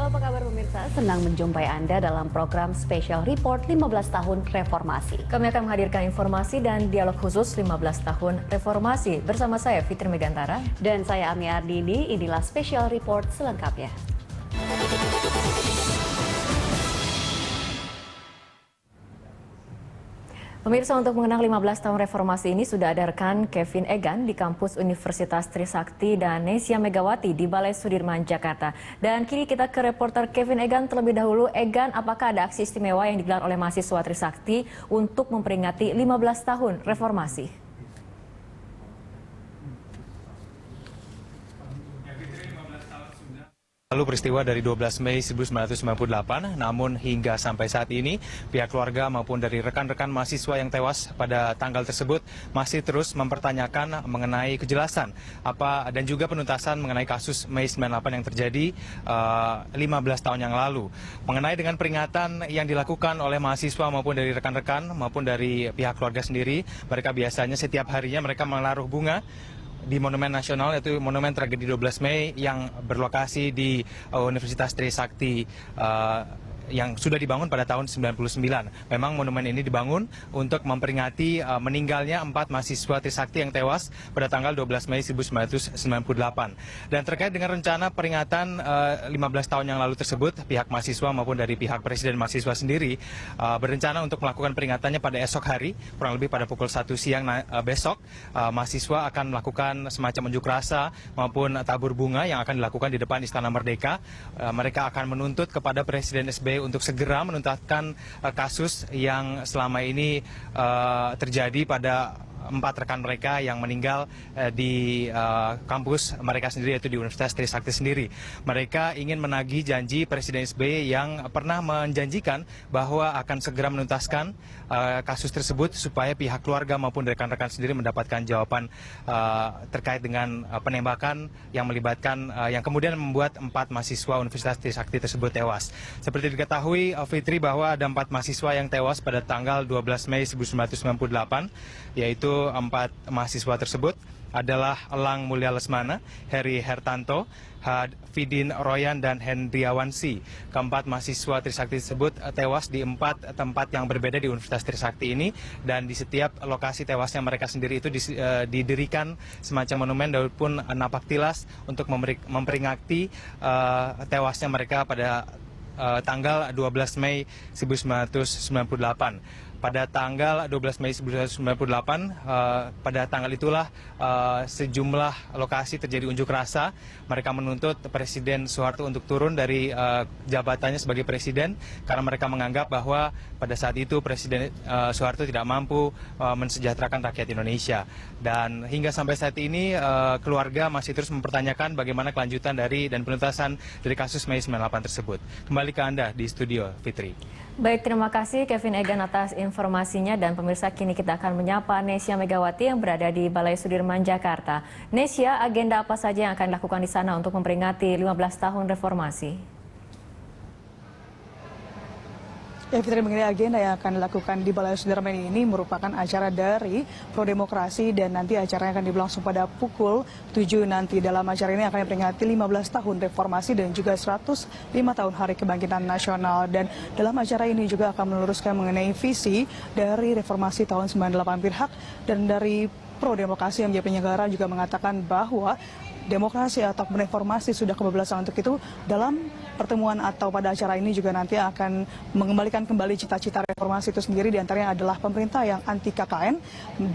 Halo, apa kabar pemirsa? Senang menjumpai Anda dalam program Special Report 15 tahun Reformasi. Kami akan menghadirkan informasi dan dialog khusus 15 tahun Reformasi. Bersama saya Fitri Megantara. Dan saya Ami Ardini, inilah Special Report selengkapnya. Pemirsa, untuk mengenang 15 tahun reformasi ini sudah ada rekan Kevin Egan di kampus Universitas Trisakti dan Nesya Megawati di Balai Sudirman, Jakarta. Dan kini kita ke reporter Kevin Egan terlebih dahulu. Egan, apakah ada aksi istimewa yang digelar oleh mahasiswa Trisakti untuk memperingati 15 tahun reformasi? Lalu peristiwa dari 12 Mei 1998, namun hingga sampai saat ini pihak keluarga maupun dari rekan-rekan mahasiswa yang tewas pada tanggal tersebut masih terus mempertanyakan mengenai kejelasan apa dan juga penuntasan mengenai kasus Mei 98 yang terjadi 15 tahun yang lalu. Mengenai dengan peringatan yang dilakukan oleh mahasiswa maupun dari rekan-rekan maupun dari pihak keluarga sendiri, mereka biasanya setiap harinya mereka menaruh bunga di Monumen Nasional, yaitu Monumen Tragedi 12 Mei yang berlokasi di Universitas Trisakti yang sudah dibangun pada tahun 99. Memang monumen ini dibangun untuk memperingati meninggalnya 4 mahasiswa Trisakti yang tewas pada tanggal 12 Mei 1998. Dan terkait dengan rencana peringatan 15 tahun yang lalu tersebut, pihak mahasiswa maupun dari pihak Presiden mahasiswa sendiri berencana untuk melakukan peringatannya pada esok hari, kurang lebih pada pukul 1 siang besok. Mahasiswa akan melakukan semacam unjuk rasa maupun tabur bunga yang akan dilakukan di depan Istana Merdeka. Mereka akan menuntut kepada Presiden SBY untuk segera menuntaskan kasus yang selama ini terjadi pada 4 rekan mereka yang meninggal di kampus mereka sendiri, yaitu di Universitas Trisakti sendiri. Mereka ingin menagih janji Presiden SBY yang pernah menjanjikan bahwa akan segera menuntaskan kasus tersebut supaya pihak keluarga maupun rekan-rekan sendiri mendapatkan jawaban terkait dengan penembakan yang melibatkan yang kemudian membuat 4 mahasiswa Universitas Trisakti tersebut tewas. Seperti diketahui Fitri, bahwa ada 4 mahasiswa yang tewas pada tanggal 12 Mei 1998, yaitu 4 mahasiswa tersebut adalah Elang Mulya Lesmana, Heri Hertanto, Fidin Royan, dan Hendriawansi. Keempat mahasiswa Trisakti tersebut tewas di 4 tempat yang berbeda di Universitas Trisakti ini, dan di setiap lokasi tewasnya mereka sendiri itu didirikan semacam monumen ataupun napak tilas untuk memperingati tewasnya mereka pada tanggal 12 Mei 1998. Pada tanggal 12 Mei 1998, pada tanggal itulah sejumlah lokasi terjadi unjuk rasa. Mereka menuntut Presiden Soeharto untuk turun dari jabatannya sebagai presiden karena mereka menganggap bahwa pada saat itu Presiden Soeharto tidak mampu mensejahterakan rakyat Indonesia. Dan hingga sampai saat ini keluarga masih terus mempertanyakan bagaimana kelanjutan dari dan penuntasan dari kasus Mei 98 tersebut. Kembali ke Anda di studio, Fitri. Baik, terima kasih Kevin Egan atas informasinya, dan pemirsa, kini kita akan menyapa Nesya Megawati yang berada di Balai Sudirman, Jakarta. Nesya, agenda apa saja yang akan dilakukan di sana untuk memperingati 15 tahun reformasi? Ya, Fitri, mengenai agenda yang akan dilakukan di Balai Sudirman ini merupakan acara dari Pro Demokrasi, dan nanti acaranya akan berlangsung pada pukul 7 nanti. Dalam acara ini akan diperingati 15 tahun reformasi dan juga 105 tahun Hari Kebangkitan Nasional. Dan dalam acara ini juga akan meluruskan mengenai visi dari reformasi tahun 98 pihak, dan dari Pro Demokrasi yang menjadi penyelenggara juga mengatakan bahwa demokrasi atau reformasi sudah kebablasan. Untuk itu, dalam pertemuan atau pada acara ini juga nanti akan mengembalikan kembali cita-cita reformasi itu sendiri, diantaranya adalah pemerintah yang anti KKN,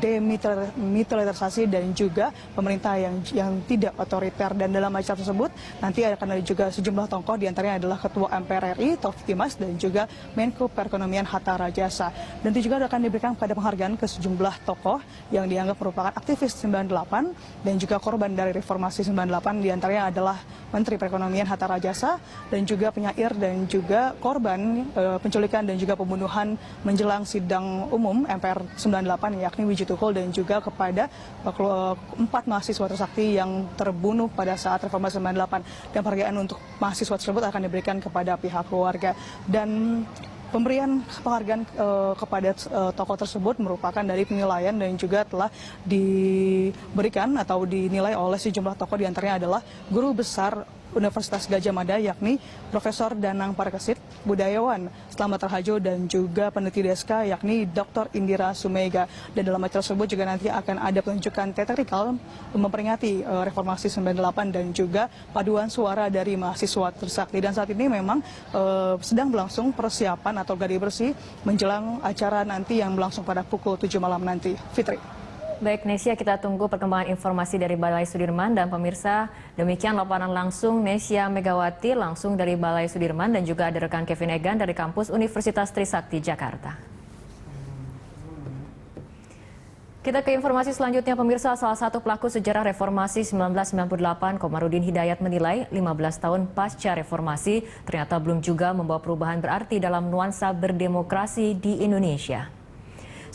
demilitarisasi, dan juga pemerintah yang tidak otoriter. Dan dalam acara tersebut nanti akan ada juga sejumlah tokoh, diantaranya adalah Ketua MPR RI Taufik Kimas dan juga Menko Perekonomian Hatta Rajasa. Dan itu juga akan diberikan pada penghargaan ke sejumlah tokoh yang dianggap merupakan aktivis 98 dan juga korban dari reformasi 98, diantaranya adalah Menteri Perekonomian Hatta Rajasa, dan juga penyair dan juga korban penculikan dan juga pembunuhan menjelang sidang umum MPR 98, yakni Wiji Tukul, dan juga kepada 4 mahasiswa Trisakti yang terbunuh pada saat reformasi 98. Dan penghargaan untuk mahasiswa tersebut akan diberikan kepada pihak keluarga. Dan pemberian penghargaan kepada tokoh tersebut merupakan dari penilaian dan juga telah diberikan atau dinilai oleh sejumlah tokoh, diantaranya adalah Guru Besar Universitas Gadjah Mada, yakni Profesor Danang Parkesit, budayawan Slamet Raharjo, dan juga peneliti DSK yakni Dr. Indira Sumega. Dan dalam acara tersebut juga nanti akan ada penunjukan teatrikal memperingati reformasi 98 dan juga paduan suara dari mahasiswa Trisakti. Dan saat ini memang sedang berlangsung persiapan atau gladi bersih menjelang acara nanti yang berlangsung pada pukul 7 malam nanti. Fitri. Baik, Nesia, kita tunggu perkembangan informasi dari Balai Sudirman. Dan pemirsa, demikian laporan langsung Nesia Megawati langsung dari Balai Sudirman, dan juga ada rekan Kevin Egan dari kampus Universitas Trisakti Jakarta. Kita ke informasi selanjutnya, pemirsa. Salah satu pelaku sejarah reformasi 1998, Komarudin Hidayat, menilai 15 tahun pasca reformasi ternyata belum juga membawa perubahan berarti dalam nuansa berdemokrasi di Indonesia.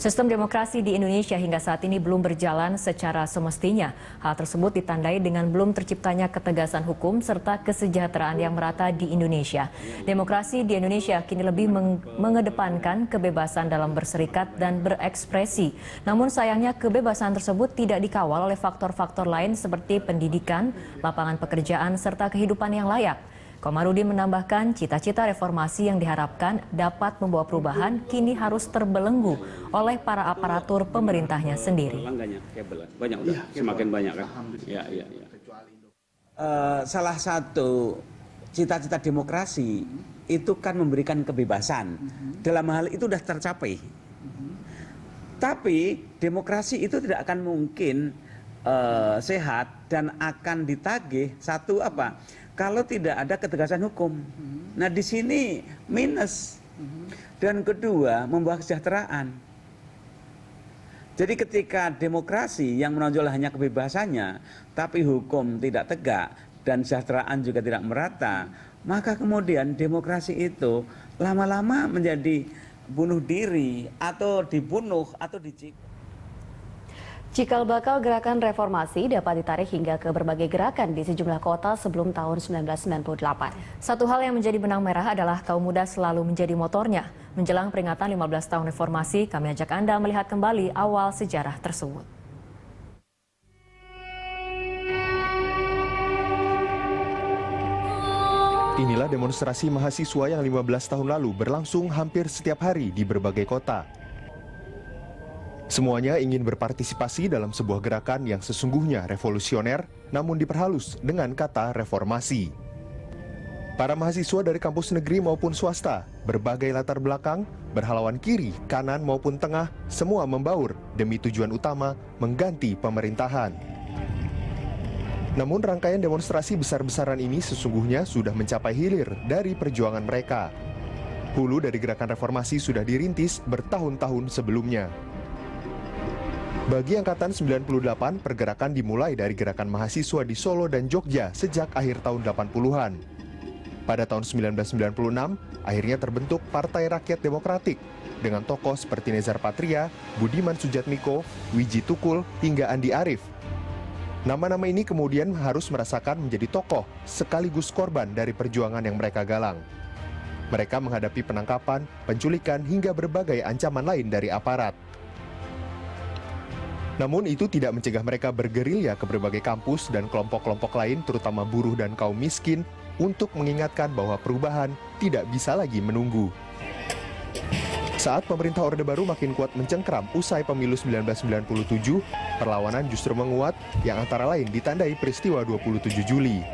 Sistem demokrasi di Indonesia hingga saat ini belum berjalan secara semestinya. Hal tersebut ditandai dengan belum terciptanya ketegasan hukum serta kesejahteraan yang merata di Indonesia. Demokrasi di Indonesia kini lebih mengedepankan kebebasan dalam berserikat dan berekspresi. Namun sayangnya kebebasan tersebut tidak dikawal oleh faktor-faktor lain seperti pendidikan, lapangan pekerjaan, serta kehidupan yang layak. Komarudin menambahkan cita-cita reformasi yang diharapkan dapat membawa perubahan kini harus terbelenggu oleh para aparatur pemerintahnya sendiri. Banyak udah, semakin banyak kan. Salah satu cita-cita demokrasi itu kan memberikan kebebasan. Dalam hal itu sudah tercapai. Tapi demokrasi itu tidak akan mungkin sehat dan akan ditagih satu apa? Kalau tidak ada ketegasan hukum. Nah, di sini minus. Dan kedua, membawa kesejahteraan. Jadi ketika demokrasi yang menonjol hanya kebebasannya, tapi hukum tidak tegak dan kesejahteraan juga tidak merata, maka kemudian demokrasi itu lama-lama menjadi bunuh diri atau dibunuh atau dicikal. Cikal bakal gerakan reformasi dapat ditarik hingga ke berbagai gerakan di sejumlah kota sebelum tahun 1998. Satu hal yang menjadi benang merah adalah kaum muda selalu menjadi motornya. Menjelang peringatan 15 tahun reformasi, kami ajak Anda melihat kembali awal sejarah tersebut. Inilah demonstrasi mahasiswa yang 15 tahun lalu berlangsung hampir setiap hari di berbagai kota. Semuanya ingin berpartisipasi dalam sebuah gerakan yang sesungguhnya revolusioner, namun diperhalus dengan kata reformasi. Para mahasiswa dari kampus negeri maupun swasta, berbagai latar belakang, berhaluan kiri, kanan maupun tengah, semua membaur demi tujuan utama mengganti pemerintahan. Namun rangkaian demonstrasi besar-besaran ini sesungguhnya sudah mencapai hilir dari perjuangan mereka. Hulu dari gerakan reformasi sudah dirintis bertahun-tahun sebelumnya. Bagi Angkatan 98, pergerakan dimulai dari gerakan mahasiswa di Solo dan Jogja sejak akhir tahun 80-an. Pada tahun 1996, akhirnya terbentuk Partai Rakyat Demokratik dengan tokoh seperti Nezar Patria, Budiman Sujatmiko, Wiji Tukul, hingga Andi Arief. Nama-nama ini kemudian harus merasakan menjadi tokoh sekaligus korban dari perjuangan yang mereka galang. Mereka menghadapi penangkapan, penculikan, hingga berbagai ancaman lain dari aparat. Namun itu tidak mencegah mereka bergerilya ke berbagai kampus dan kelompok-kelompok lain, terutama buruh dan kaum miskin, untuk mengingatkan bahwa perubahan tidak bisa lagi menunggu. Saat pemerintah Orde Baru makin kuat mencengkram usai pemilu 1997, perlawanan justru menguat yang antara lain ditandai peristiwa 27 Juli.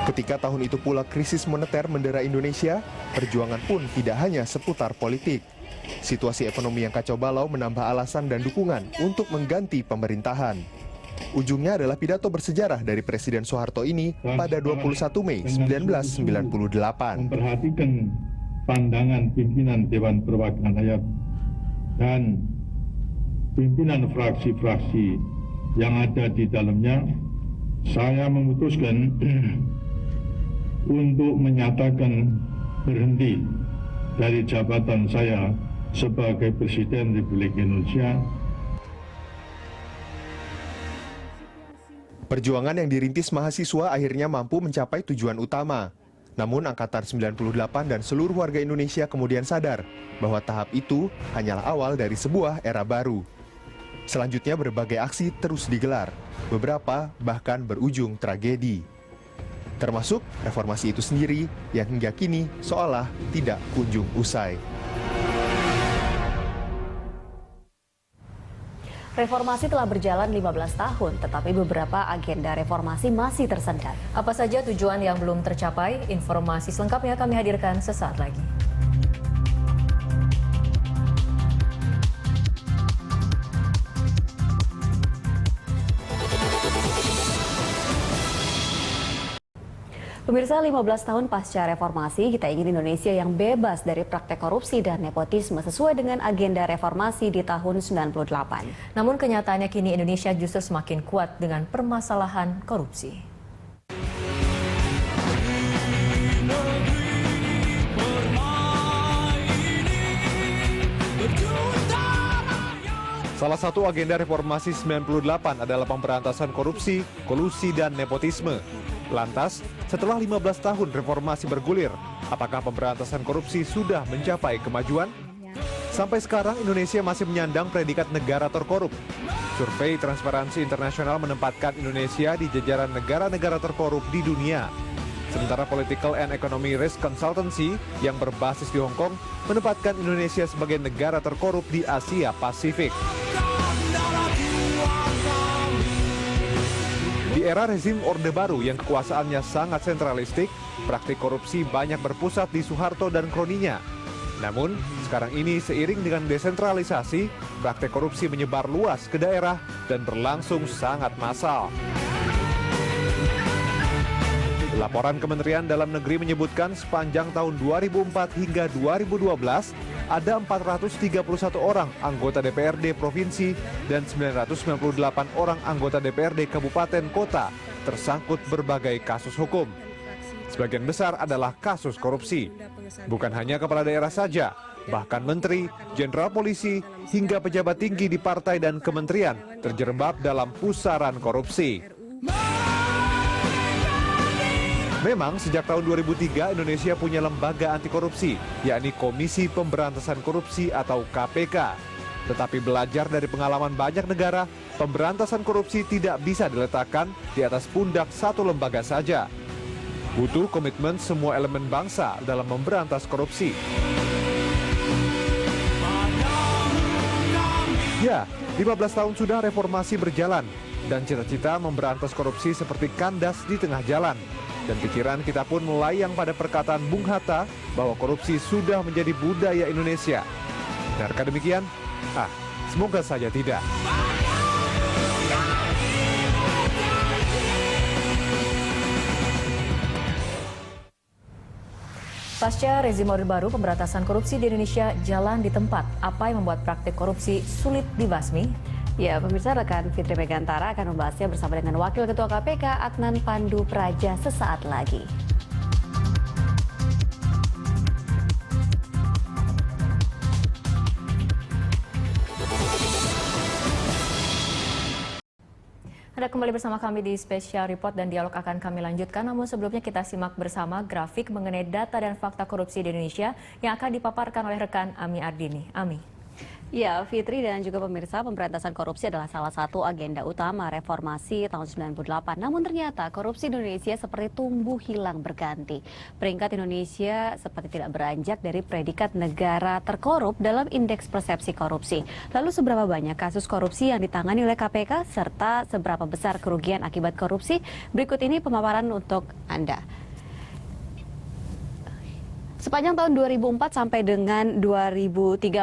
Ketika tahun itu pula krisis moneter mendera Indonesia, perjuangan pun tidak hanya seputar politik. Situasi ekonomi yang kacau balau menambah alasan dan dukungan untuk mengganti pemerintahan. Ujungnya adalah pidato bersejarah dari Presiden Soeharto ini pada 21 Mei 1998. Memperhatikan pandangan pimpinan Dewan Perwakilan Rakyat dan pimpinan fraksi-fraksi yang ada di dalamnya, saya memutuskan untuk menyatakan berhenti dari jabatan saya sebagai Presiden Republik Indonesia. Perjuangan yang dirintis mahasiswa akhirnya mampu mencapai tujuan utama. Namun Angkatan 98 dan seluruh warga Indonesia kemudian sadar bahwa tahap itu hanyalah awal dari sebuah era baru. Selanjutnya berbagai aksi terus digelar. beberapa bahkan berujung tragedi. Termasuk reformasi itu sendiri yang hingga kini seolah tidak kunjung usai. Reformasi telah berjalan 15 tahun, tetapi beberapa agenda reformasi masih tersendat. Apa saja tujuan yang belum tercapai? Informasi selengkapnya kami hadirkan sesaat lagi. Pemirsa, 15 tahun pasca reformasi, kita ingin Indonesia yang bebas dari praktek korupsi dan nepotisme sesuai dengan agenda reformasi di tahun 98. Namun kenyataannya kini Indonesia justru semakin kuat dengan permasalahan korupsi. Salah satu agenda reformasi 98 adalah pemberantasan korupsi, kolusi, dan nepotisme. Lantas, setelah 15 tahun reformasi bergulir, apakah pemberantasan korupsi sudah mencapai kemajuan? Sampai sekarang Indonesia masih menyandang predikat negara terkorup. Survei Transparansi Internasional menempatkan Indonesia di jajaran negara-negara terkorup di dunia. Sementara Political and Economy Risk Consultancy yang berbasis di Hong Kong menempatkan Indonesia sebagai negara terkorup di Asia Pasifik. Di era rezim Orde Baru yang kekuasaannya sangat sentralistik, praktik korupsi banyak berpusat di Soeharto dan kroninya. Namun, sekarang ini seiring dengan desentralisasi, praktik korupsi menyebar luas ke daerah dan berlangsung sangat massal. Laporan Kementerian Dalam Negeri menyebutkan sepanjang tahun 2004 hingga 2012, ada 431 orang anggota DPRD Provinsi dan 998 orang anggota DPRD Kabupaten Kota tersangkut berbagai kasus hukum. Sebagian besar adalah kasus korupsi. Bukan hanya kepala daerah saja, bahkan menteri, jenderal polisi, hingga pejabat tinggi di partai dan kementerian terjerembab dalam pusaran korupsi. Memang sejak tahun 2003 Indonesia punya lembaga anti korupsi, yakni Komisi Pemberantasan Korupsi atau KPK. Tetapi belajar dari pengalaman banyak negara, pemberantasan korupsi tidak bisa diletakkan di atas pundak satu lembaga saja. Butuh komitmen semua elemen bangsa dalam memberantas korupsi. Ya, 15 tahun sudah reformasi berjalan, dan cita-cita memberantas korupsi seperti kandas di tengah jalan. Dan pikiran kita pun melayang pada perkataan Bung Hatta bahwa korupsi sudah menjadi budaya Indonesia. Benarkah demikian? Semoga saja tidak. Pasca rezim Orde Baru, pemberantasan korupsi di Indonesia jalan di tempat. Apa yang membuat praktik korupsi sulit dibasmi? Ya, pemirsa, rekan Fitri Megantara akan membahasnya bersama dengan Wakil Ketua KPK Adnan Pandu Praja sesaat lagi. Anda kembali bersama kami di Special Report dan dialog akan kami lanjutkan. Namun sebelumnya kita simak bersama grafik mengenai data dan fakta korupsi di Indonesia yang akan dipaparkan oleh rekan Ami Ardini. Ami. Ya, Fitri dan juga pemirsa, pemberantasan korupsi adalah salah satu agenda utama reformasi tahun 98. Namun ternyata korupsi Indonesia seperti tumbuh hilang berganti. Peringkat Indonesia seperti tidak beranjak dari predikat negara terkorup dalam indeks persepsi korupsi. Lalu seberapa banyak kasus korupsi yang ditangani oleh KPK serta seberapa besar kerugian akibat korupsi? Berikut ini pemaparan untuk Anda. Sepanjang tahun 2004 sampai dengan 2013,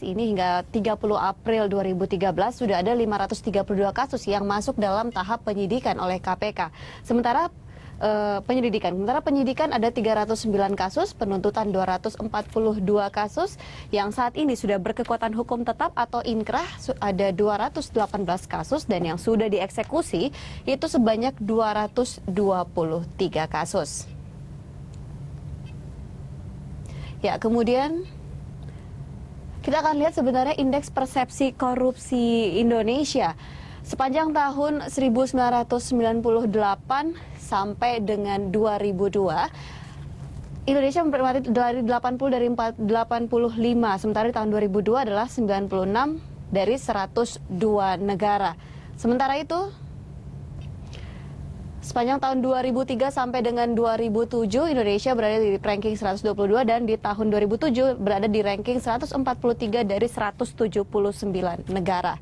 ini hingga 30 April 2013 sudah ada 532 kasus yang masuk dalam tahap penyidikan oleh KPK. Sementara penyidikan ada 309 kasus, penuntutan 242 kasus yang saat ini sudah berkekuatan hukum tetap atau inkrah ada 218 kasus dan yang sudah dieksekusi itu sebanyak 223 kasus. Ya, kemudian kita akan lihat sebenarnya indeks persepsi korupsi Indonesia sepanjang tahun 1998 sampai dengan 2002. Indonesia memperingati dari 80 dari 85, sementara di tahun 2002 adalah 96 dari 102 negara. Sementara itu, Sepanjang tahun 2003 sampai dengan 2007, Indonesia berada di ranking 122 dan di tahun 2007 berada di ranking 143 dari 179 negara.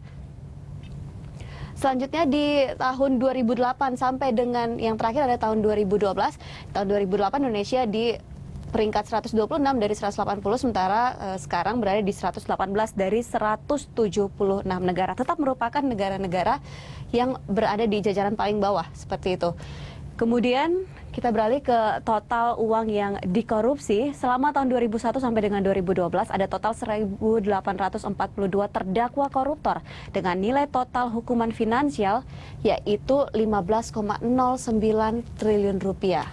Selanjutnya di tahun 2008 sampai dengan yang terakhir ada tahun 2012. Tahun 2008 Indonesia di peringkat 126 dari 180, sementara sekarang berada di 118 dari 176 negara. Tetap merupakan negara-negara yang berada di jajaran paling bawah seperti itu. Kemudian kita beralih ke total uang yang dikorupsi. Selama tahun 2001 sampai dengan 2012 ada total 1.842 terdakwa koruptor dengan nilai total hukuman finansial yaitu 15,09 triliun rupiah.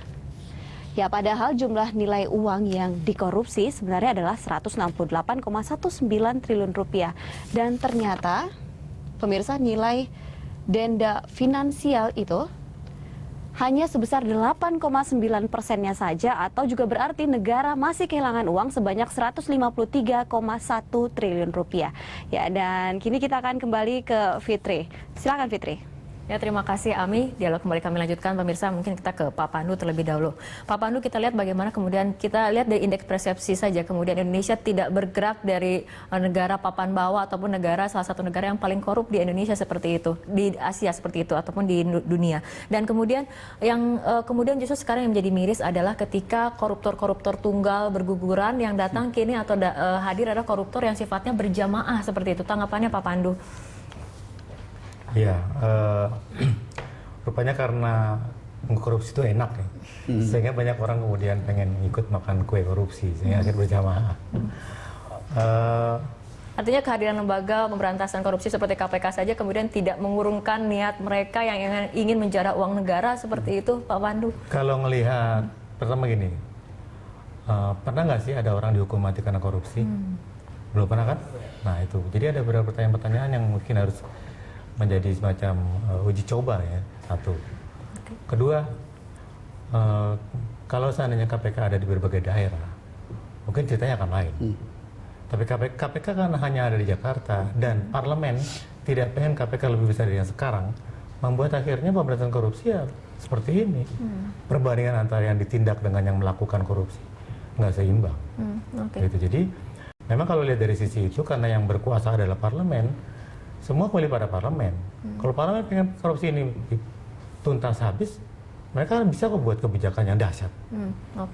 Ya, padahal jumlah nilai uang yang dikorupsi sebenarnya adalah 168,19 triliun rupiah. Dan ternyata, pemirsa, nilai denda finansial itu hanya sebesar 8,9%-nya saja, atau juga berarti negara masih kehilangan uang sebanyak 153,1 triliun rupiah. Ya, dan kini kita akan kembali ke Fitri. Silakan Fitri. Ya, terima kasih Ami. Dialog kembali kami lanjutkan, pemirsa. Mungkin kita ke Pak Pandu terlebih dahulu. Pak Pandu, kita lihat bagaimana kemudian kita lihat dari indeks persepsi saja, kemudian Indonesia tidak bergerak dari negara papan bawah ataupun salah satu negara yang paling korup di Indonesia seperti itu, di Asia seperti itu ataupun di dunia. Dan kemudian yang kemudian justru sekarang yang menjadi miris adalah ketika koruptor-koruptor tunggal berguguran yang datang kini atau hadir adalah koruptor yang sifatnya berjamaah seperti itu. Tanggapannya Pak Pandu? Ya, rupanya karena korupsi itu enak ya, sehingga banyak orang kemudian pengen ikut makan kue korupsi, sehingga akhirnya berjamaah. Artinya kehadiran lembaga pemberantasan korupsi seperti KPK saja kemudian tidak mengurungkan niat mereka yang ingin menjarah uang negara seperti itu, Pak Pandu? Kalau ngelihat, pertama gini, pernah nggak sih ada orang dihukum mati karena korupsi? Belum pernah kan? Nah itu, jadi ada beberapa pertanyaan-pertanyaan yang mungkin harus menjadi semacam uji coba ya, satu. Kedua, kalau seandainya KPK ada di berbagai daerah, mungkin ceritanya akan lain. Tapi KPK kan hanya ada di Jakarta, dan parlemen tidak pengen KPK lebih besar dari yang sekarang, membuat akhirnya pemberantasan korupsi ya seperti ini. Perbandingan antara yang ditindak dengan yang melakukan korupsi nggak seimbang. Gitu. Jadi memang kalau lihat dari sisi itu, karena yang berkuasa adalah parlemen, semua kembali pada parlemen. Kalau parlemen pengen korupsi ini tuntas habis, mereka kan bisa kok buat kebijakan yang dahsyat.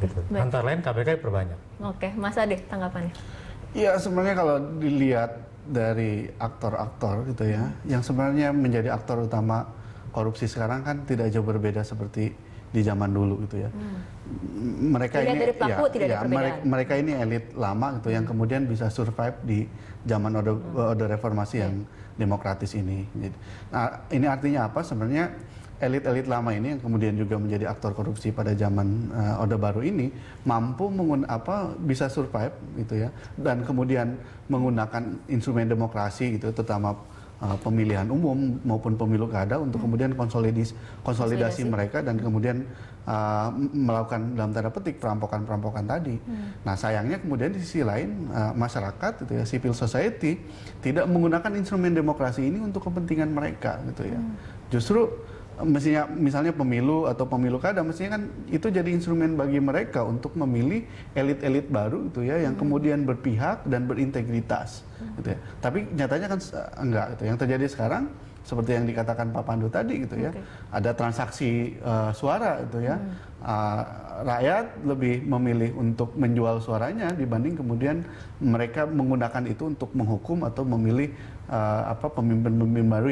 Gitu. Antara lain KPK diperbanyak. Oke, Mas Ade, tanggapannya? Ya, sebenarnya kalau dilihat dari aktor-aktor gitu ya, yang sebenarnya menjadi aktor utama korupsi sekarang kan tidak jauh berbeda seperti di zaman dulu gitu ya. Mereka dilihat ini dari pelaku, tidak ada perbedaan. mereka ini elit lama gitu yang kemudian bisa survive di zaman orde reformasi yang demokratis ini. Nah, ini artinya apa? Sebenarnya elit-elit lama ini yang kemudian juga menjadi aktor korupsi pada zaman Orde Baru ini mampu bisa survive gitu ya, dan kemudian menggunakan instrumen demokrasi gitu, terutama pemilihan umum maupun pemilu kada untuk kemudian konsolidasi mereka dan kemudian melakukan dalam tanda petik perampokan-perampokan tadi. Nah, sayangnya kemudian di sisi lain masyarakat gitu ya, civil society tidak menggunakan instrumen demokrasi ini untuk kepentingan mereka gitu ya. Justru mestinya misalnya pemilu atau pemilu kada mestinya kan itu jadi instrumen bagi mereka untuk memilih elit-elit baru gitu ya, yang kemudian berpihak dan berintegritas gitu ya. Tapi nyatanya kan enggak gitu. Yang terjadi sekarang seperti yang dikatakan Pak Pandu tadi gitu ya. Ada transaksi suara gitu ya. Rakyat lebih memilih untuk menjual suaranya dibanding kemudian mereka menggunakan itu untuk menghukum atau memilih pemimpin-pemimpin baru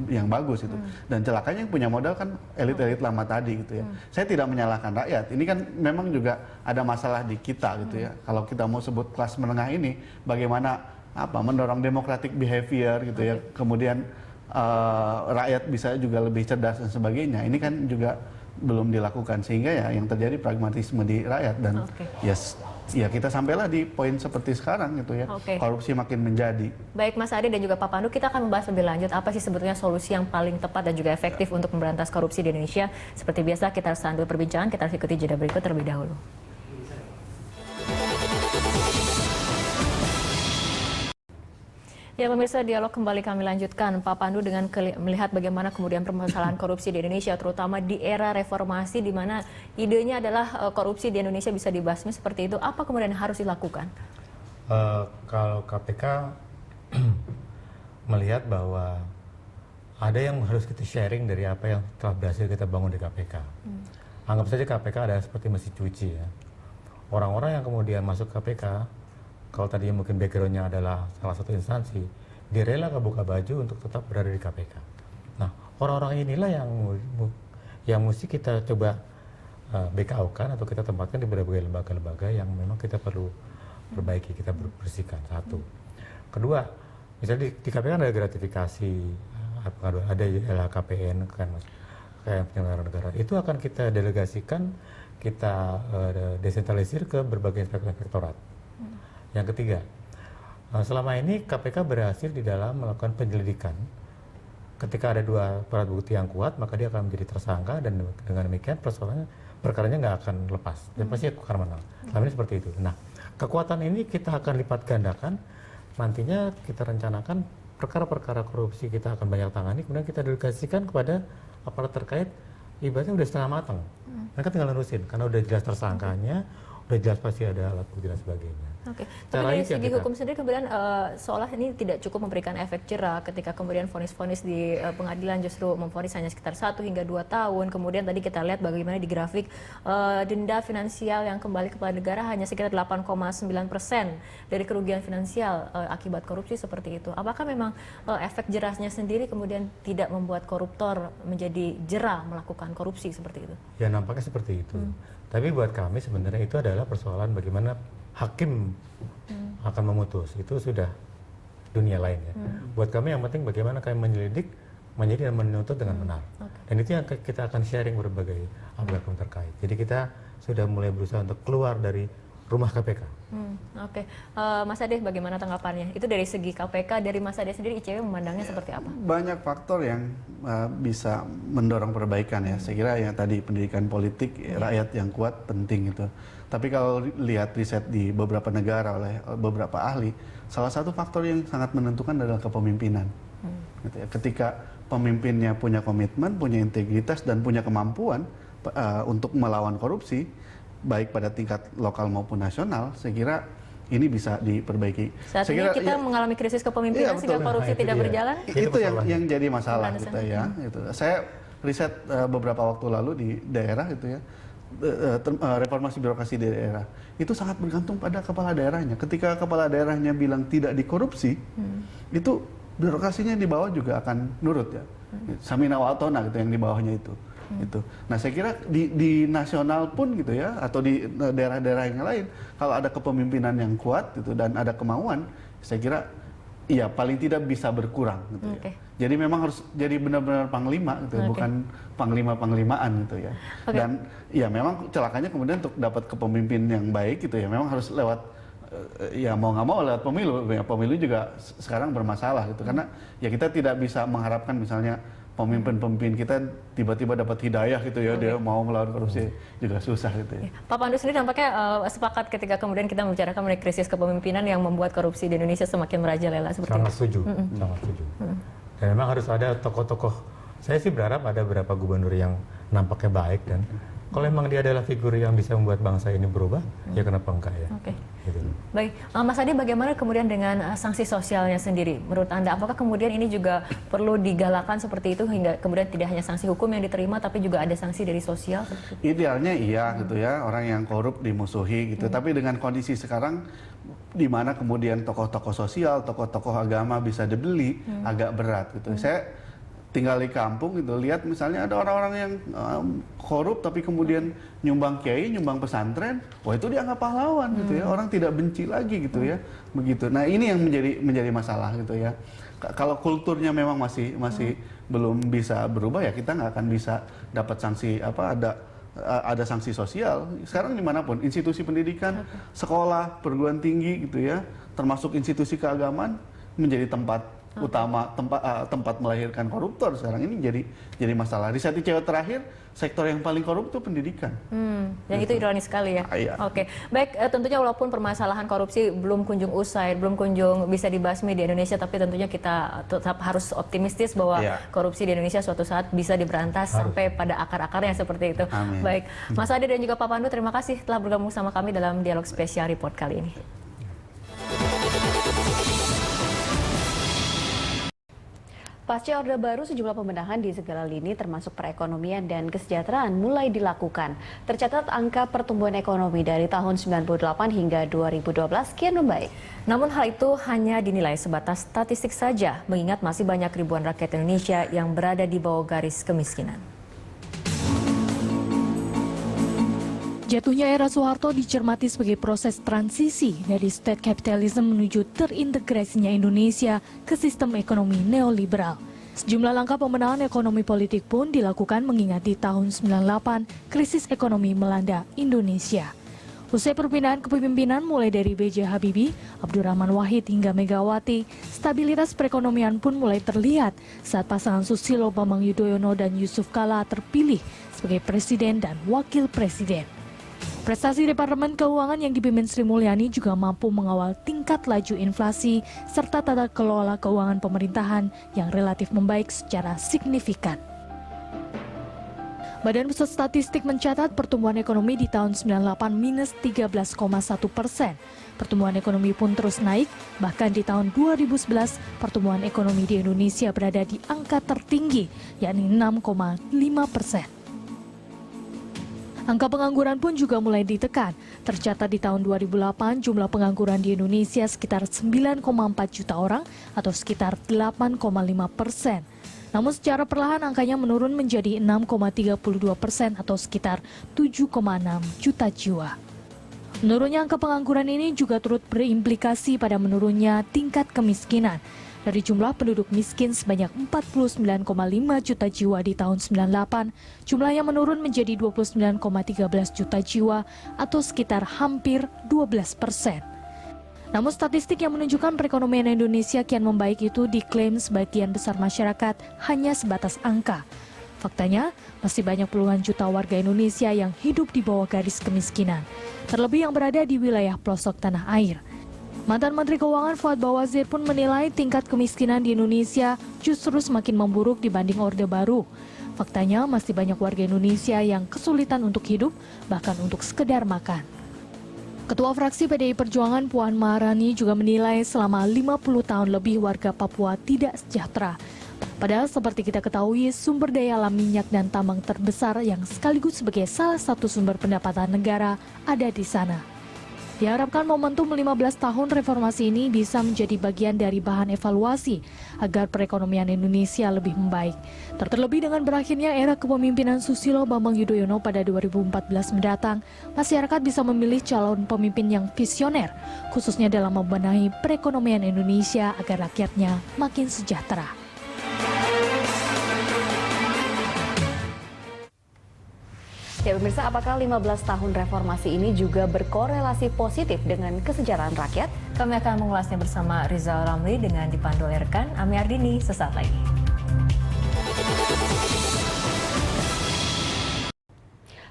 yang bagus itu. Dan celakanya yang punya modal kan elit-elit lama tadi gitu ya. Saya tidak menyalahkan rakyat. Ini kan memang juga ada masalah di kita gitu ya. Kalau kita mau sebut kelas menengah ini, bagaimana mendorong democratic behavior gitu ya. Kemudian rakyat bisa juga lebih cerdas dan sebagainya. Ini kan juga belum dilakukan, sehingga ya yang terjadi pragmatisme di rakyat dan ya kita sampailah di poin seperti sekarang gitu ya. Korupsi makin menjadi. Baik Mas Ade dan juga Pak Pandu, kita akan membahas lebih lanjut apa sih sebetulnya solusi yang paling tepat dan juga efektif untuk memberantas korupsi di Indonesia. Seperti biasa kita harus tahan dulu perbincangan, kita harus ikuti jeda berikut terlebih dahulu. Ya pemirsa, dialog kembali kami lanjutkan. Pak Pandu, dengan melihat bagaimana kemudian permasalahan korupsi di Indonesia, terutama di era reformasi di mana idenya adalah korupsi di Indonesia bisa dibasmi seperti itu, apa kemudian yang harus dilakukan? Kalau KPK melihat bahwa ada yang harus kita sharing dari apa yang telah berhasil kita bangun di KPK. Anggap saja KPK adalah seperti mesin cuci ya. Orang-orang yang kemudian masuk KPK, kalau tadinya mungkin background-nya adalah salah satu instansi, dia rela buka baju untuk tetap berada di KPK. Nah, orang-orang inilah yang mesti kita coba BKO-kan atau kita tempatkan di berbagai lembaga-lembaga yang memang kita perlu perbaiki, kita bersihkan. Satu. Kedua, misalnya di KPK ada gratifikasi, ada LHKPN, kan, kayak penyelenggara negara. Itu akan kita delegasikan, kita desentralisir ke berbagai inspektorat. Yang ketiga, selama ini KPK berhasil di dalam melakukan penyelidikan. Ketika ada dua alat bukti yang kuat, maka dia akan menjadi tersangka dan dengan demikian perkaranya nggak akan lepas dan pasti akan menang. Selama ini seperti itu. Nah, kekuatan ini kita akan lipat gandakan. Nantinya kita rencanakan perkara-perkara korupsi kita akan banyak tangani, kemudian kita delegasikan kepada aparat terkait, ibaratnya udah setengah matang. Mereka tinggal nerusin karena udah jelas tersangkanya, udah jelas pasti ada alat bukti dan sebagainya. Oke, tapi dari segi hukum sendiri kemudian seolah ini tidak cukup memberikan efek jera ketika kemudian vonis-vonis di pengadilan justru memvonis hanya sekitar 1 hingga 2 tahun. Kemudian tadi kita lihat bagaimana di grafik denda finansial yang kembali kepada negara hanya sekitar 8,9% dari kerugian finansial akibat korupsi seperti itu. Apakah memang efek jerahnya sendiri kemudian tidak membuat koruptor menjadi jera melakukan korupsi seperti itu? Ya nampaknya seperti itu. Tapi buat kami sebenarnya itu adalah persoalan bagaimana hakim akan memutus, itu sudah dunia lain ya. Buat kami yang penting bagaimana kami menyelidik, menjadi dan menuntut dengan benar. Dan itu yang kita akan sharing berbagai aplikasi terkait. Jadi kita sudah mulai berusaha untuk keluar dari rumah KPK. Oke. Mas Ade, bagaimana tanggapannya? Itu dari segi KPK, dari Mas Ade sendiri ICW memandangnya seperti apa? Banyak faktor yang bisa mendorong perbaikan ya. Saya kira yang tadi pendidikan politik rakyat yang kuat penting itu. Tapi kalau lihat riset di beberapa negara oleh beberapa ahli, salah satu faktor yang sangat menentukan adalah kepemimpinan. Gitu ya. Ketika pemimpinnya punya komitmen, punya integritas dan punya kemampuan untuk melawan korupsi, baik pada tingkat lokal maupun nasional, saya kira ini bisa diperbaiki. Saat ini kita mengalami krisis kepemimpinan sehingga korupsi tidak berjalan. Itu yang jadi masalah gitu ya. Gitu. Saya riset beberapa waktu lalu di daerah itu ya, reformasi birokrasi di daerah itu sangat bergantung pada kepala daerahnya. Ketika kepala daerahnya bilang tidak dikorupsi, itu birokrasinya di bawah juga akan nurut ya. Samina wa atona gitu yang di bawahnya itu. Gitu. Nah saya kira di nasional pun gitu ya, atau di daerah-daerah yang lain, kalau ada kepemimpinan yang kuat gitu dan ada kemauan, saya kira iya paling tidak bisa berkurang gitu ya. Jadi memang harus jadi benar-benar panglima gitu, bukan panglima-panglimaan gitu ya. Dan ya memang celakanya kemudian untuk dapat kepemimpin yang baik gitu ya, memang harus lewat ya mau nggak mau lewat pemilu. Ya, pemilu juga sekarang bermasalah gitu, karena ya kita tidak bisa mengharapkan misalnya pemimpin-pemimpin kita tiba-tiba dapat hidayah gitu ya, dia mau melawan korupsi juga susah gitu ya. Pak Pandu sendiri nampaknya sepakat ketika kemudian kita membicarakan mengenai krisis kepemimpinan yang membuat korupsi di Indonesia semakin merajalela seperti sangat itu. Setuju, sangat setuju. Dan memang harus ada tokoh-tokoh. Saya sih berharap ada beberapa gubernur yang nampaknya baik, dan kalau memang dia adalah figur yang bisa membuat bangsa ini berubah, ya kenapa enggak ya? Gitu. Baik, Mas Adi, bagaimana kemudian dengan sanksi sosialnya sendiri? Menurut Anda, apakah kemudian ini juga perlu digalakan seperti itu hingga kemudian tidak hanya sanksi hukum yang diterima, tapi juga ada sanksi dari sosial? Idealnya iya gitu ya, orang yang korup dimusuhi gitu. Tapi dengan kondisi sekarang di mana kemudian tokoh-tokoh sosial, tokoh-tokoh agama bisa dibeli, agak berat gitu. Saya tinggal di kampung gitu, lihat misalnya ada orang-orang yang korup tapi kemudian nyumbang kiai, nyumbang pesantren, wah itu dianggap pahlawan gitu ya, orang tidak benci lagi gitu ya, begitu. Nah ini yang menjadi masalah gitu ya. Kalau kulturnya memang masih belum bisa berubah, ya kita nggak akan bisa dapat sanksi ada sanksi sosial. Sekarang dimanapun, institusi pendidikan, sekolah, perguruan tinggi gitu ya, termasuk institusi keagamaan menjadi tempat utama tempat melahirkan koruptor sekarang ini jadi masalah. Riset ICW terakhir sektor yang paling korup itu pendidikan. Dan itu ironis sekali ya. Iya. Oke, baik, tentunya walaupun permasalahan korupsi belum kunjung usai, belum kunjung bisa dibasmi di Indonesia, tapi tentunya kita tetap harus optimistis bahwa korupsi di Indonesia suatu saat bisa diberantas sampai pada akar-akarnya seperti itu. Amin. Baik, Mas Ade dan juga Pak Pandu, terima kasih telah bergabung sama kami dalam dialog spesial report kali ini. Pasca Orde Baru, sejumlah pembenahan di segala lini termasuk perekonomian dan kesejahteraan mulai dilakukan. Tercatat angka pertumbuhan ekonomi dari tahun 98 hingga 2012 kian membaik. Namun hal itu hanya dinilai sebatas statistik saja, mengingat masih banyak ribuan rakyat Indonesia yang berada di bawah garis kemiskinan. Jatuhnya era Soeharto dicermati sebagai proses transisi dari state capitalism menuju terintegrasinya Indonesia ke sistem ekonomi neoliberal. Sejumlah langkah pembenahan ekonomi politik pun dilakukan mengingat di tahun 98 krisis ekonomi melanda Indonesia. Usai perpindahan kepemimpinan mulai dari B.J. Habibie, Abdurrahman Wahid hingga Megawati, stabilitas perekonomian pun mulai terlihat saat pasangan Susilo Bambang Yudhoyono dan Yusuf Kala terpilih sebagai presiden dan wakil presiden. Prestasi Departemen Keuangan yang dipimpin Sri Mulyani juga mampu mengawal tingkat laju inflasi serta tata kelola keuangan pemerintahan yang relatif membaik secara signifikan. Badan Pusat Statistik mencatat pertumbuhan ekonomi di tahun 98 minus 13,1%. Pertumbuhan ekonomi pun terus naik, bahkan di tahun 2011 pertumbuhan ekonomi di Indonesia berada di angka tertinggi, yakni 6,5%. Angka pengangguran pun juga mulai ditekan. Tercatat di tahun 2008 jumlah pengangguran di Indonesia sekitar 9,4 juta orang atau sekitar 8,5%. Namun secara perlahan angkanya menurun menjadi 6,32% atau sekitar 7,6 juta jiwa. Menurunnya angka pengangguran ini juga turut berimplikasi pada menurunnya tingkat kemiskinan. Dari jumlah penduduk miskin sebanyak 49,5 juta jiwa di tahun 98, jumlahnya menurun menjadi 29,13 juta jiwa atau sekitar hampir 12%. Namun statistik yang menunjukkan perekonomian Indonesia kian membaik itu diklaim sebagian besar masyarakat hanya sebatas angka. Faktanya, masih banyak puluhan juta warga Indonesia yang hidup di bawah garis kemiskinan, terlebih yang berada di wilayah pelosok tanah air. Mantan Menteri Keuangan Fuad Bawazir pun menilai tingkat kemiskinan di Indonesia justru semakin memburuk dibanding Orde Baru. Faktanya masih banyak warga Indonesia yang kesulitan untuk hidup, bahkan untuk sekedar makan. Ketua fraksi PDI Perjuangan Puan Maharani juga menilai selama 50 tahun lebih warga Papua tidak sejahtera. Padahal seperti kita ketahui, sumber daya alam minyak dan tambang terbesar yang sekaligus sebagai salah satu sumber pendapatan negara ada di sana. Diharapkan momentum 15 tahun reformasi ini bisa menjadi bagian dari bahan evaluasi agar perekonomian Indonesia lebih membaik. Terlebih dengan berakhirnya era kepemimpinan Susilo Bambang Yudhoyono pada 2014 mendatang, masyarakat bisa memilih calon pemimpin yang visioner, khususnya dalam membenahi perekonomian Indonesia agar rakyatnya makin sejahtera. Ya pemirsa, apakah 15 tahun reformasi ini juga berkorelasi positif dengan kesejahteraan rakyat? Kami akan mengulasnya bersama Rizal Ramli dengan dipandu oleh rekan Ami Ardini sesaat lagi.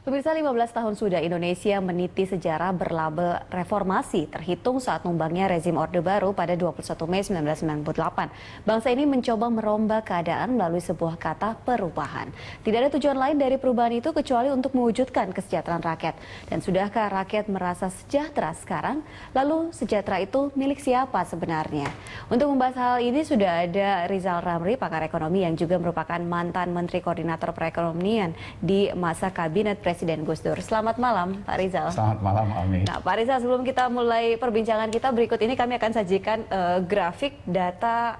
Pemirsa, 15 tahun sudah Indonesia meniti sejarah berlabel reformasi terhitung saat numbangnya rezim Orde Baru pada 21 Mei 1998. Bangsa ini mencoba merombak keadaan melalui sebuah kata perubahan. Tidak ada tujuan lain dari perubahan itu kecuali untuk mewujudkan kesejahteraan rakyat. Dan sudahkah rakyat merasa sejahtera sekarang? Lalu sejahtera itu milik siapa sebenarnya? Untuk membahas hal ini sudah ada Rizal Ramli, pakar ekonomi yang juga merupakan mantan Menteri Koordinator Perekonomian di masa Kabinet Presiden Gus Dur. Selamat malam, Pak Rizal. Selamat malam, Ami. Nah, Pak Rizal, sebelum kita mulai perbincangan kita berikut ini, kami akan sajikan grafik data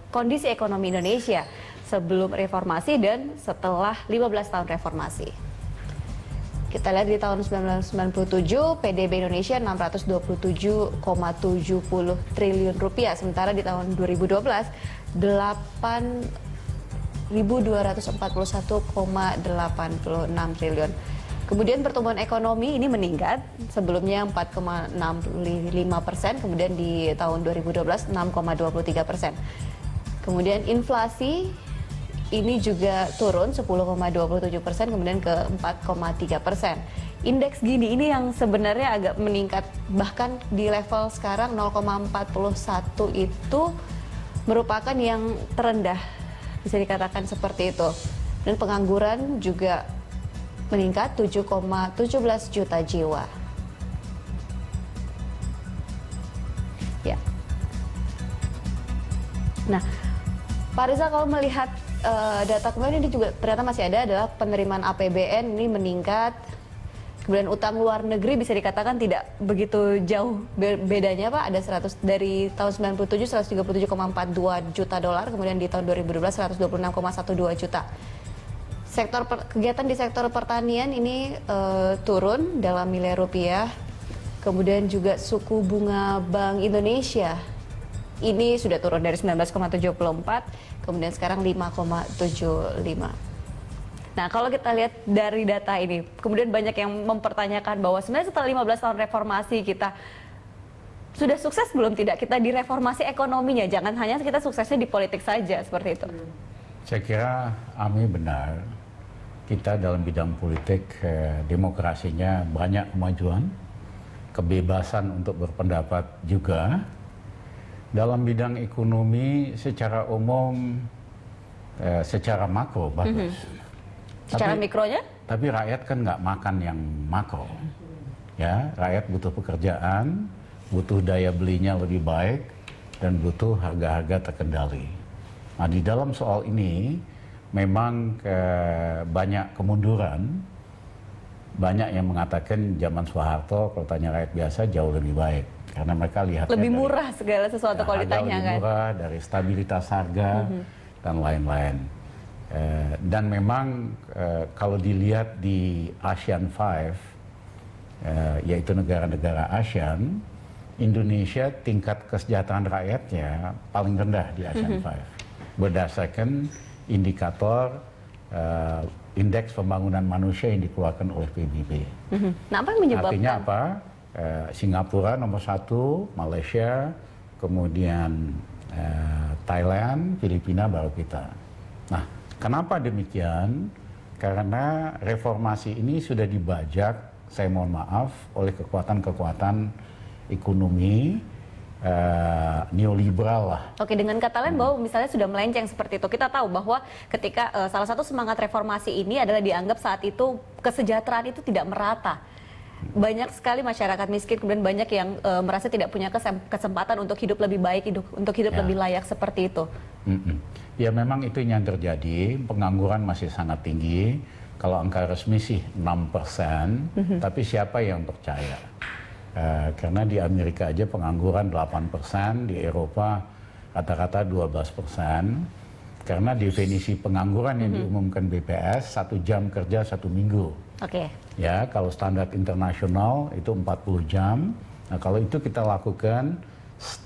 kondisi ekonomi Indonesia sebelum reformasi dan setelah 15 tahun reformasi. Kita lihat di tahun 1997 PDB Indonesia 627,70 triliun rupiah, sementara di tahun 2012 8.241,86 triliun. Kemudian pertumbuhan ekonomi ini meningkat, sebelumnya 4,65%, kemudian di tahun 2012 6,23%. Kemudian inflasi ini juga turun 10,27%, kemudian ke 4,3%. Indeks Gini ini yang sebenarnya agak meningkat, bahkan di level sekarang 0,41 itu merupakan yang terendah, bisa dikatakan seperti itu. Dan pengangguran juga meningkat 7,17 juta jiwa. Ya. Nah, Pak Rizal, kalau melihat data kemarin ini juga ternyata masih ada adalah penerimaan APBN ini meningkat. Kemudian utang luar negeri bisa dikatakan tidak begitu jauh bedanya, Pak. Ada 100 dari tahun 97 137,42 juta dolar, kemudian di tahun 2012 126,12 juta. Kegiatan di sektor pertanian ini turun dalam nilai rupiah. Kemudian juga suku bunga Bank Indonesia ini sudah turun dari 19,74 kemudian sekarang 5,75. Nah, kalau kita lihat dari data ini, kemudian banyak yang mempertanyakan bahwa sebenarnya setelah 15 tahun reformasi kita sudah sukses belum tidak kita di reformasi ekonominya? Jangan hanya kita suksesnya di politik saja, seperti itu. Saya kira Ami benar. Kita dalam bidang politik, demokrasinya banyak kemajuan, kebebasan untuk berpendapat juga. Dalam bidang ekonomi secara umum, secara makro bagus. Secara mikronya? Tapi rakyat kan nggak makan yang makro. Ya, rakyat butuh pekerjaan, butuh daya belinya lebih baik, dan butuh harga-harga terkendali. Nah, di dalam soal ini memang banyak kemunduran. Banyak yang mengatakan zaman Soeharto kalau tanya rakyat biasa jauh lebih baik. Karena mereka lihat lebih murah segala sesuatu kalau ditanya kan. Lebih murah dari stabilitas harga dan lain-lain. Dan memang kalau dilihat di ASEAN 5, yaitu negara-negara ASEAN, Indonesia tingkat kesejahteraan rakyatnya paling rendah di ASEAN 5 berdasarkan indikator indeks pembangunan manusia yang dikeluarkan oleh PBB. Nah, apa yang menyebabkan? Artinya apa? Singapura nomor 1, Malaysia, kemudian Thailand, Filipina baru kita. Nah, kenapa demikian? Karena reformasi ini sudah dibajak, saya mohon maaf, oleh kekuatan-kekuatan ekonomi neoliberal lah. Oke, dengan kata lain bahwa misalnya sudah melenceng seperti itu. Kita tahu bahwa ketika salah satu semangat reformasi ini adalah dianggap saat itu kesejahteraan itu tidak merata. Banyak sekali masyarakat miskin, kemudian banyak yang merasa tidak punya kesempatan untuk hidup lebih baik, untuk hidup lebih layak seperti itu. Ya memang itu yang terjadi, pengangguran masih sangat tinggi. Kalau angka resmi sih 6%, tapi siapa yang percaya? Karena di Amerika aja pengangguran 8%, di Eropa rata-rata 12%. Karena definisi pengangguran yang diumumkan BPS 1 jam kerja 1 minggu. Oke. Ya, kalau standar internasional itu 40 jam. Nah, kalau itu kita lakukan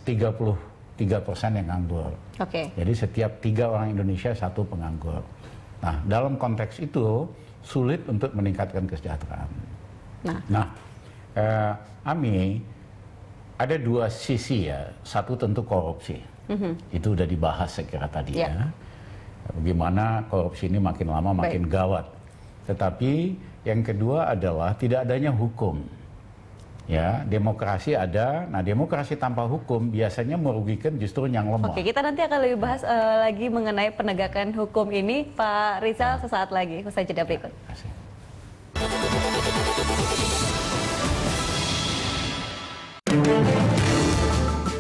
33% yang nganggur. Oke. Jadi setiap 3 orang Indonesia 1 penganggur. Nah, dalam konteks itu sulit untuk meningkatkan kesejahteraan. Nah, Ami, ada 2 sisi ya. Satu tentu korupsi. Itu udah dibahas saya kira tadi ya. Bagaimana korupsi ini makin lama makin gawat. Tetapi yang kedua adalah tidak adanya hukum. Ya, demokrasi ada. Nah, demokrasi tanpa hukum biasanya merugikan justru yang lemah. Oke, kita nanti akan lebih bahas lagi mengenai penegakan hukum ini, Pak Rizal, sesaat lagi. Usai jeda berikut.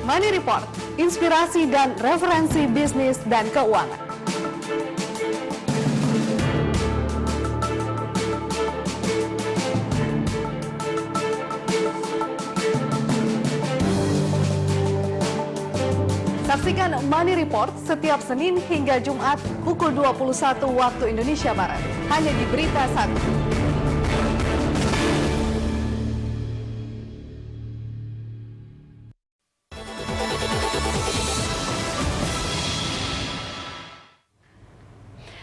Money Report, inspirasi dan referensi bisnis dan keuangan. Saksikan Money Report setiap Senin hingga Jumat pukul 21 waktu Indonesia Barat. Hanya di Berita 1.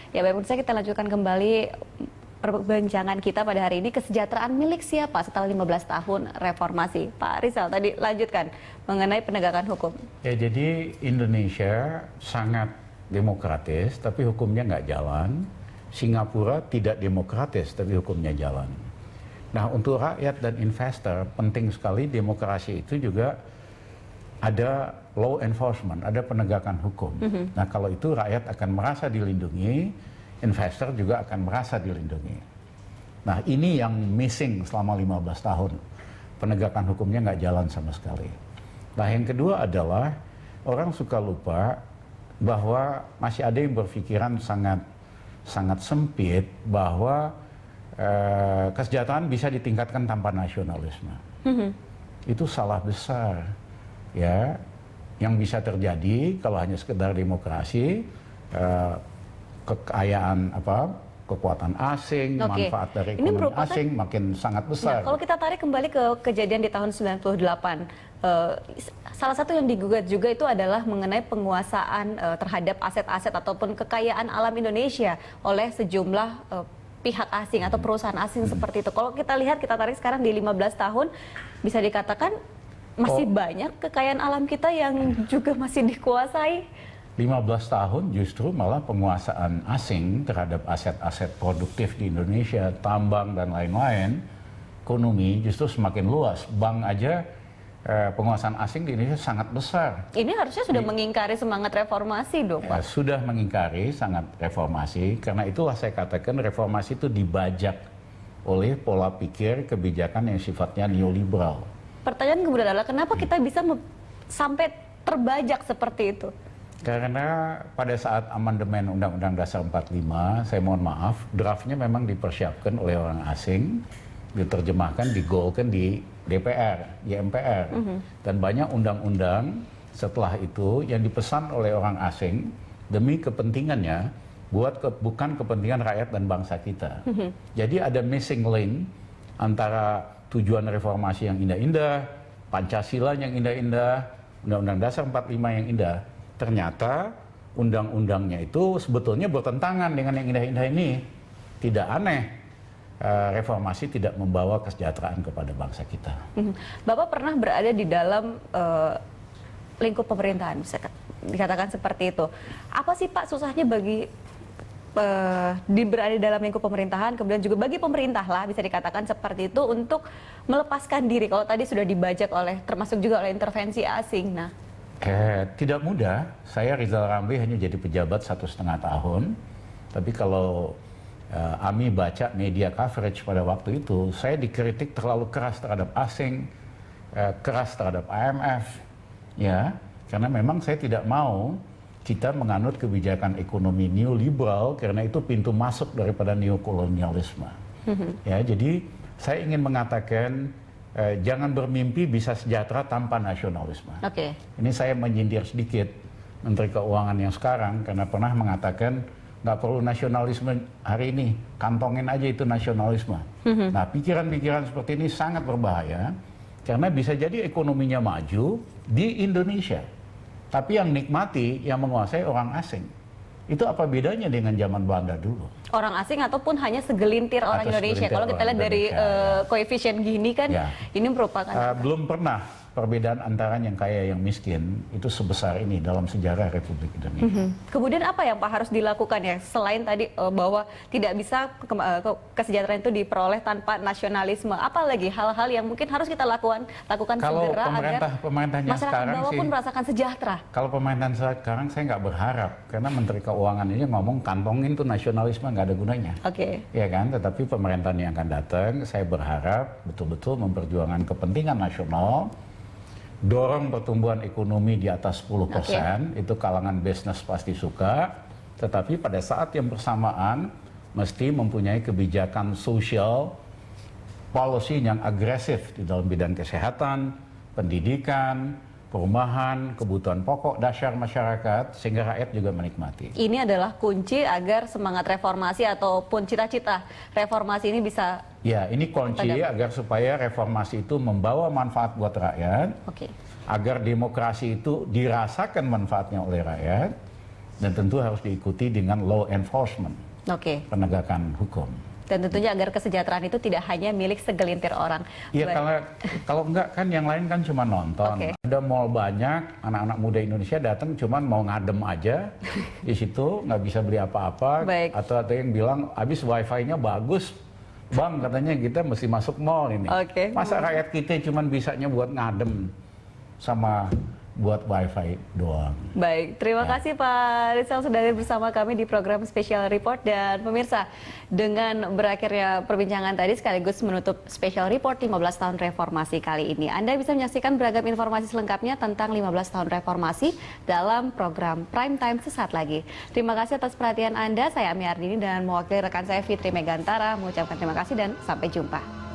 Ya, baik, pemirsa, kita lanjutkan kembali perbincangan kita pada hari ini. Kesejahteraan milik siapa setelah 15 tahun reformasi? Pak Rizal tadi lanjutkan mengenai penegakan hukum. Ya, jadi Indonesia sangat demokratis tapi hukumnya nggak jalan. Singapura tidak demokratis tapi hukumnya jalan. Nah, untuk rakyat dan investor penting sekali demokrasi itu juga ada law enforcement, ada penegakan hukum. Nah, kalau itu rakyat akan merasa dilindungi, investor juga akan merasa dilindungi. Nah, ini yang missing selama 15 tahun. Penegakan hukumnya nggak jalan sama sekali. Nah, yang kedua adalah orang suka lupa bahwa masih ada yang berpikiran sangat sempit bahwa kesejahteraan bisa ditingkatkan tanpa nasionalisme. Itu salah besar. Ya, yang bisa terjadi kalau hanya sekedar demokrasi, kekayaan kekuatan asing, manfaat dari ekonomi asing makin sangat besar. Nah, kalau kita tarik kembali ke kejadian di tahun 98, salah satu yang digugat juga itu adalah mengenai penguasaan terhadap aset-aset ataupun kekayaan alam Indonesia oleh sejumlah pihak asing atau perusahaan asing seperti itu. Kalau kita lihat, kita tarik sekarang di 15 tahun, bisa dikatakan masih banyak kekayaan alam kita yang juga masih dikuasai. 15 tahun justru malah penguasaan asing terhadap aset-aset produktif di Indonesia, tambang dan lain-lain, ekonomi justru semakin luas. Bank aja penguasaan asing di Indonesia sangat besar. Ini harusnya sudah mengingkari semangat reformasi dong, Pak. Sudah mengingkari sangat reformasi, karena itulah saya katakan reformasi itu dibajak oleh pola pikir kebijakan yang sifatnya neoliberal. Pertanyaan kemudian adalah kenapa kita bisa sampai terbajak seperti itu? Karena pada saat amandemen Undang-Undang Dasar 45, saya mohon maaf, draftnya memang dipersiapkan oleh orang asing, diterjemahkan, digolkan di DPR, di MPR. Dan banyak undang-undang setelah itu yang dipesan oleh orang asing demi kepentingannya, bukan kepentingan rakyat dan bangsa kita. Jadi ada missing link antara tujuan reformasi yang indah-indah, Pancasila yang indah-indah, Undang-Undang Dasar 45 yang indah. Ternyata undang-undangnya itu sebetulnya bertentangan dengan yang indah-indah ini. Tidak aneh reformasi tidak membawa kesejahteraan kepada bangsa kita. Bapak pernah berada di dalam lingkup pemerintahan, bisa dikatakan seperti itu. Apa sih Pak susahnya bagi berada dalam lingkup pemerintahan, kemudian juga bagi pemerintah lah bisa dikatakan seperti itu untuk melepaskan diri kalau tadi sudah dibajak oleh, termasuk juga oleh intervensi asing. Nah, tidak mudah. Saya Rizal Ramli hanya jadi pejabat 1,5 tahun, tapi kalau Ami baca media coverage pada waktu itu, saya dikritik terlalu keras terhadap asing, keras terhadap IMF, ya, karena memang saya tidak mau kita menganut kebijakan ekonomi neoliberal karena itu pintu masuk daripada neokolonialisme. Ya, jadi saya ingin mengatakan jangan bermimpi bisa sejahtera tanpa nasionalisme. Ini saya menyindir sedikit Menteri Keuangan yang sekarang karena pernah mengatakan nggak perlu nasionalisme hari ini, kantongin aja itu nasionalisme. Nah, pikiran-pikiran seperti ini sangat berbahaya karena bisa jadi ekonominya maju di Indonesia. Tapi yang nikmati, yang menguasai orang asing. Itu apa bedanya dengan zaman Belanda dulu? Orang asing ataupun hanya segelintir orang Indonesia. Kalau kita lihat dari koefisien gini kan, ini merupakan... belum pernah perbedaan antara yang kaya yang miskin itu sebesar ini dalam sejarah Republik Indonesia. Kemudian apa yang Pak harus dilakukan ya? Selain tadi bahwa tidak bisa kesejahteraan itu diperoleh tanpa nasionalisme. Apalagi hal-hal yang mungkin harus kita lakukan kalau segera agar masyarakat bawah pun merasakan sejahtera. Kalau pemerintahan sekarang saya nggak berharap karena Menteri Keuangan ini ngomong kantongin tuh nasionalisme nggak ada gunanya. Ya kan? Tetapi pemerintahan yang akan datang saya berharap betul-betul memperjuangkan kepentingan nasional. Dorong pertumbuhan ekonomi di atas 10%, itu kalangan bisnis pasti suka, tetapi pada saat yang bersamaan mesti mempunyai kebijakan sosial, policy yang agresif di dalam bidang kesehatan, pendidikan, perumahan, kebutuhan pokok dasar masyarakat, sehingga rakyat juga menikmati. Ini adalah kunci agar semangat reformasi ataupun cita-cita reformasi ini bisa... Ya, ini kunci agar supaya reformasi itu membawa manfaat buat rakyat, agar demokrasi itu dirasakan manfaatnya oleh rakyat, dan tentu harus diikuti dengan law enforcement, penegakan hukum. Dan tentunya agar kesejahteraan itu tidak hanya milik segelintir orang. Iya, kalau enggak kan yang lain kan cuma nonton. Oke. Ada mall banyak, anak-anak muda Indonesia datang cuman mau ngadem aja di situ, nggak bisa beli apa-apa. Baik. Atau ada yang bilang, habis wifi-nya bagus. Bang, katanya kita mesti masuk mall ini. Oke. Masa rakyat kita cuman bisanya buat ngadem sama buat wifi doang. Baik, terima kasih Pak Rizal sudah hadir bersama kami di program Special Report. Dan pemirsa, dengan berakhirnya perbincangan tadi sekaligus menutup Special Report 15 tahun reformasi kali ini. Anda bisa menyaksikan beragam informasi selengkapnya tentang 15 tahun reformasi dalam program Prime Time sesaat lagi. Terima kasih atas perhatian Anda. Saya Ami Ardini dan mewakili rekan saya Fitri Megantara mengucapkan terima kasih dan sampai jumpa.